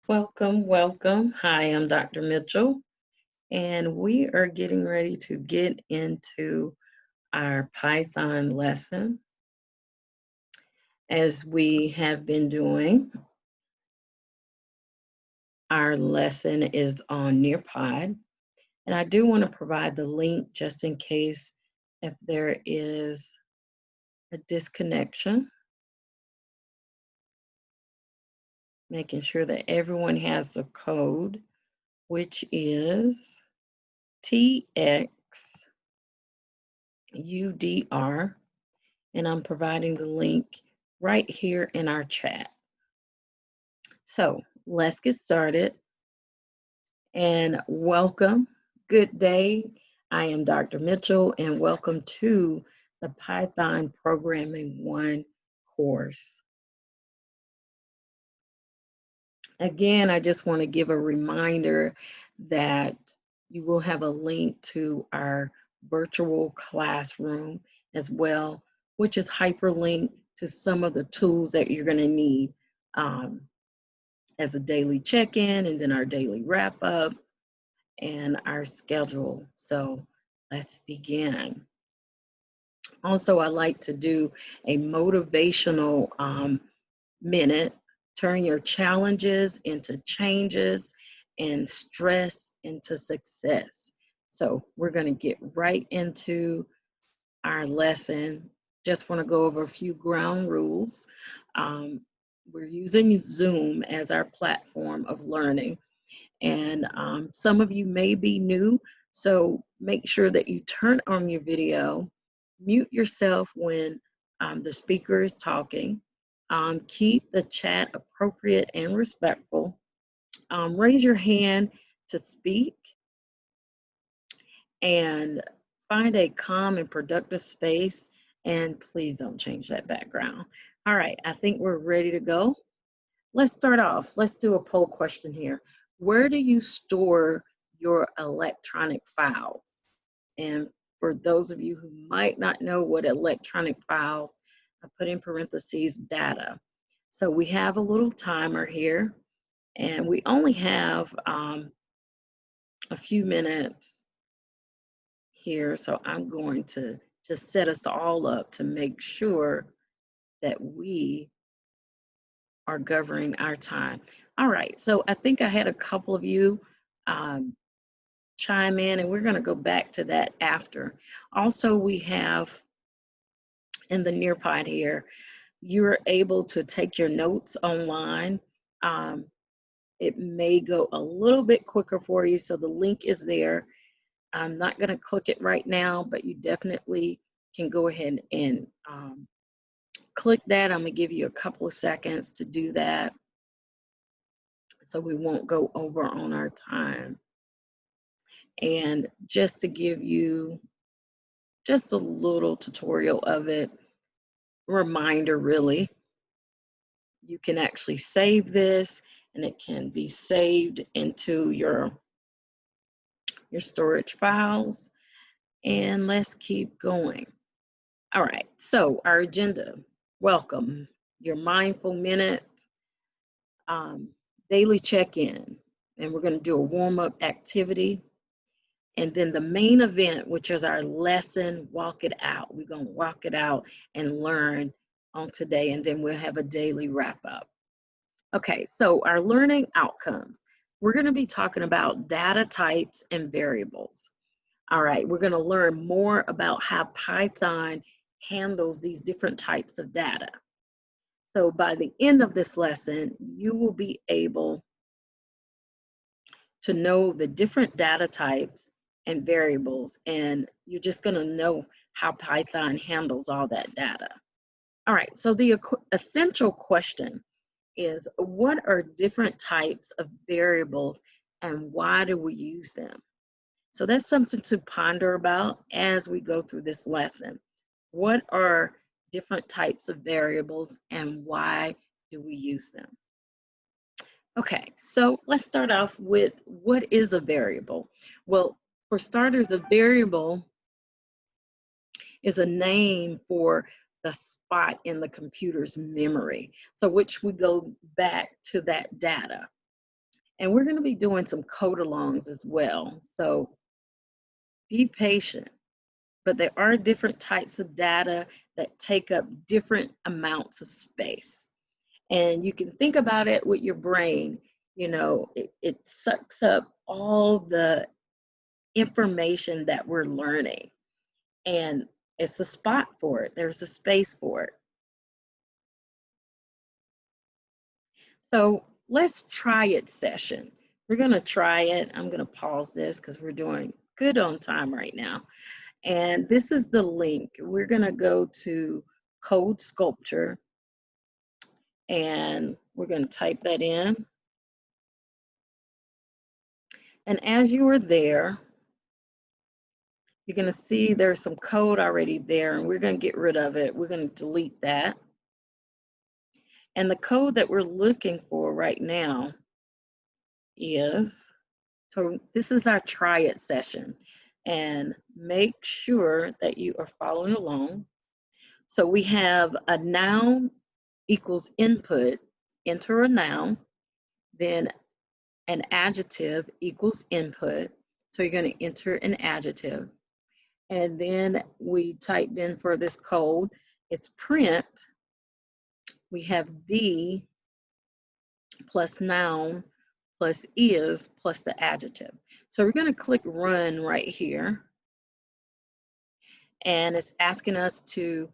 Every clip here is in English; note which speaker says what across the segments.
Speaker 1: Welcome, welcome. Hi, I'm Dr. Mitchell, and we are getting ready to get into our Python lesson. As we have been doing, our lesson is on Nearpod, and I do want to provide the link just in case if there is a disconnection, making sure that everyone has the code, which is TXUDR. And I'm providing the link right here in our chat. So let's get started and welcome. Good day. I am Dr. Mitchell and welcome to the Python Programming 1 course. Again, I just want to give a reminder that you will have a link to our virtual classroom as well, which is hyperlinked to some of the tools that you're going to need as a daily check-in, and then our daily wrap-up and our schedule. So let's begin. Also, I like to do a motivational minute. Turn your challenges into changes and stress into success. So we're going to get right into our lesson. Just want to go over a few ground rules. We're using Zoom as our platform of learning, and some of you may be new, so make sure that you turn on your video, mute yourself when the speaker is talking, keep the chat appropriate and respectful, raise your hand to speak, and find a calm and productive space, and please don't change that background. All right, I think we're ready to go. Let's start off. Let's do a poll question here. Where do you store your electronic files? And for those of you who might not know what electronic files, I put in parentheses data. So we have a little timer here, and we only have a few minutes here. So I'm going to just set us all up to make sure that we are governing our time. All right, so I think I had a couple of you um, chime in, and we're going to go back to that after. Also, we have in the Nearpod here, you're able to take your notes online. Um, it may go a little bit quicker for you, so the link is there. I'm not going to click it right now, but you definitely can go ahead and click that. I'm going to give you a couple of seconds to do that, so we won't go over on our time. And just to give you just a little tutorial of it, reminder really, you can actually save this and it can be saved into your storage files. And let's keep going. All right, so our agenda, welcome, your mindful minute, daily check-in, and we're going to do a warm-up activity. And then the main event, which is our lesson, walk it out. We're going to walk it out and learn on today, and then we'll have a daily wrap up. Okay, so our learning outcomes. We're going to be talking about data types and variables. All right, we're going to learn more about how Python handles these different types of data. So by the end of this lesson, you will be able to know the different data types and variables, and you're just going to know how Python handles all that data. All right, so the essential question is, what are different types of variables and why do we use them? So that's something to ponder about as we go through this lesson. What are different types of variables and why do we use them? Okay, so let's start off with what is a variable? Well, for starters, a variable is a name for the spot in the computer's memory. So which we go back to that data. And we're going to be doing some code alongs as well. So be patient. But there are different types of data that take up different amounts of space. And you can think about it with your brain. You know, it sucks up all the information that we're learning. And it's a spot for it. There's a space for it. So let's try it session. We're going to try it. I'm going to pause this because we're doing good on time right now. And this is the link. We're going to go to Code Sculpture and we're going to type that in. And as you are there, you're going to see there's some code already there, and we're going to get rid of it. We're going to delete that. And the code that we're looking for right now is, so this is our try it session. And make sure that you are following along. So we have a noun equals input, enter a noun, then an adjective equals input. So you're going to enter an adjective. And then we typed in for this code, it's print. We have the plus noun plus is plus the adjective. So we're going to click run right here. And it's asking us to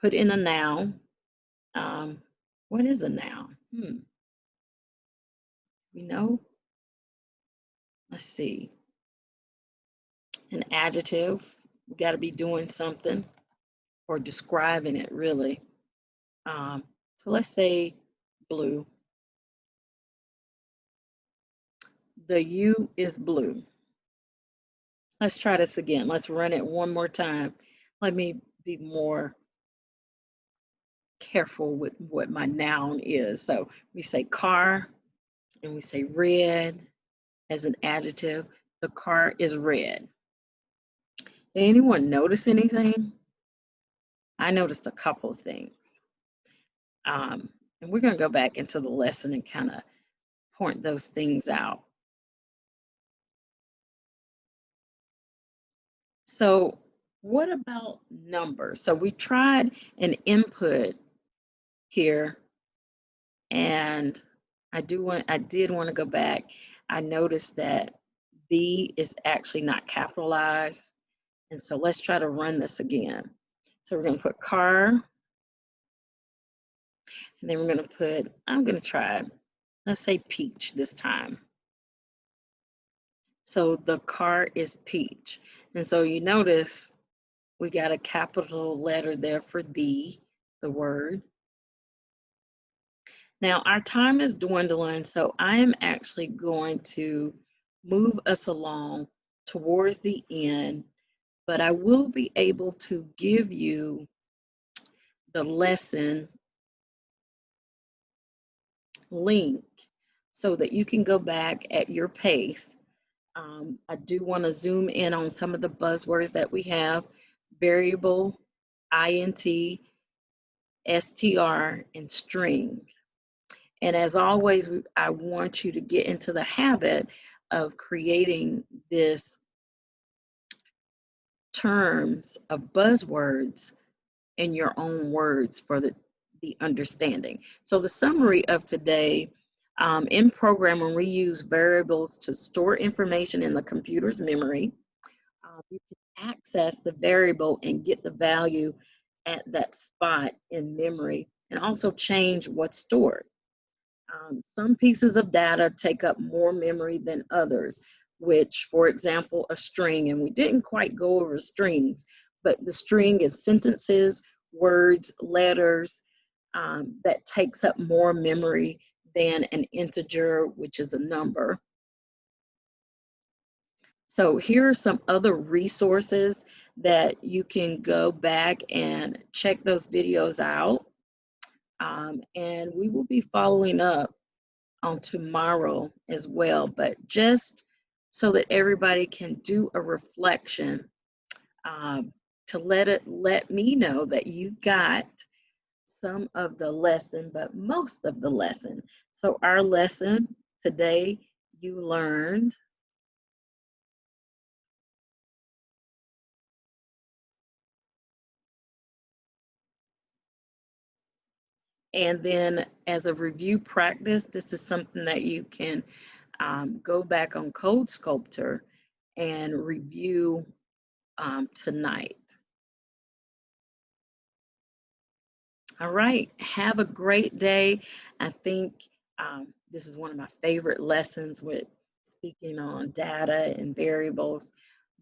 Speaker 1: put in a noun. What is a noun? We know? Let's see. An adjective, we got to be doing something or describing it really. So let's say blue. The U is blue. Let's try this again. Let's run it one more time. Let me be more careful with what my noun is. So we say car and we say red as an adjective. The car is red. Did anyone notice anything? I noticed a couple of things. And we're going to go back into the lesson and kind of point those things out. So what about numbers? So we tried an input here, and I did want to go back. I noticed that the is actually not capitalized. And so let's try to run this again. So we're going to put car, and then we're going to put, I'm going to try, let's say peach this time. So the car is peach. And so you notice we got a capital letter there for the word. Now our time is dwindling, so I am actually going to move us along towards the end, but I will be able to give you the lesson link so that you can go back at your pace. I do want to zoom in on some of the buzzwords that we have: variable, int, str, and string. And as always, I want you to get into the habit of creating this terms of buzzwords in your own words for the understanding. So the summary of today, in programming, we use variables to store information in the computer's memory. You can access the variable and get the value at that spot in memory, and also change what's stored. Some pieces of data take up more memory than others, which, for example, a string, and we didn't quite go over strings, but the string is sentences, words, letters, that takes up more memory than an integer, which is a number. So here are some other resources that you can go back and check those videos out. And we will be following up on tomorrow as well, but just so that everybody can do a reflection, to let me know that you got some of the lesson, but most of the lesson. So our lesson Today you learned, and then as a review practice, this is something that you can go back on Code Sculptor and review tonight. All right, have a great day. I think this is one of my favorite lessons with speaking on data and variables.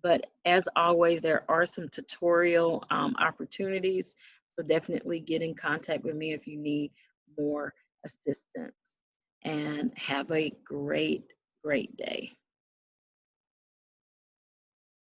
Speaker 1: But as always, there are some tutorial opportunities. So definitely get in contact with me if you need more assistance. And have a great, great day.